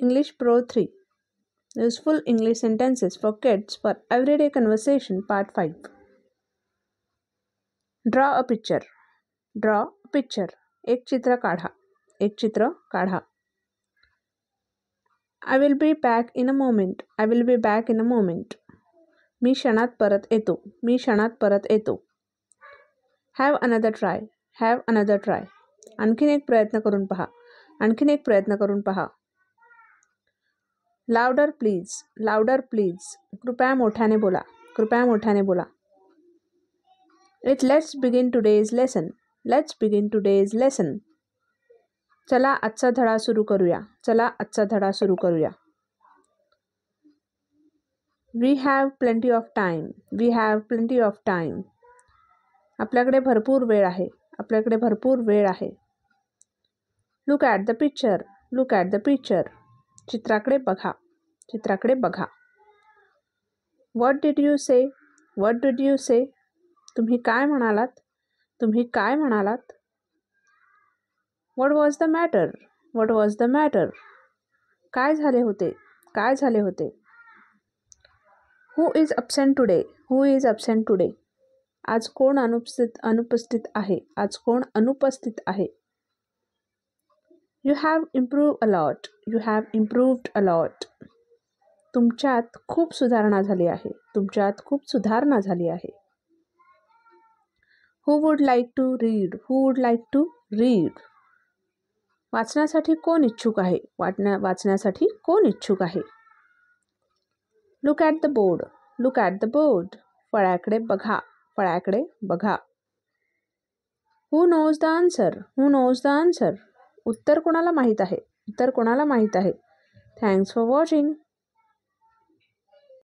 English Pro 3 Useful English Sentences for Kids for Everyday Conversation Part 5. Draw a picture. Draw a picture. एक चित्र काढा. एक चित्र काढा. I will be back in a moment. I will be back in a moment. मी क्षणात परत येतो. मी क्षणात परत येतो. Have another try. Have another try. आणखीन एक प्रयत्न करून पहा. आणखीन एक प्रयत्न करून पहा. Louder please. Louder please. कृपया मोठ्याने बोला. कृपया मोठ्याने बोला. Let's begin today's lesson. Let's begin today's lesson. चला आजचा धडा सुरू करूया. चला आजचा धडा सुरू करूया. We have plenty of time. We have plenty of time. आपल्याकडे भरपूर वेळ आहे. आपल्याकडे भरपूर वेळ आहे. Look at the picture. Look at the picture. चित्राकडे बघा. चित्राकडे बघा. What did you say? What did you say? तुम्ही काय म्हणालात? तुम्ही काय म्हणालात? What was the matter? What was the matter? काय झाले होते? काय झाले होते? Who is absent today? Who is absent today? आज कोण अनुपस्थित आहे? आज कोण अनुपस्थित आहे? You have improved a lot. You have improved a lot. तुमच्यात खूप सुधारणा झाली आहे. तुमच्यात खूप सुधारणा झाली आहे. Who would like to read? Who would like to read? वाचण्यासाठी कोण इच्छुक आहे? वाचण्यासाठी कोण इच्छुक आहे? Look at the board. Look at the board. फळ्याकडे बघा. फळ्याकडे बघा. Who knows the answer? Who knows the answer? उत्तर कोणाला माहीत आहे? उत्तर कोणाला माहीत आहे? Thanks for watching.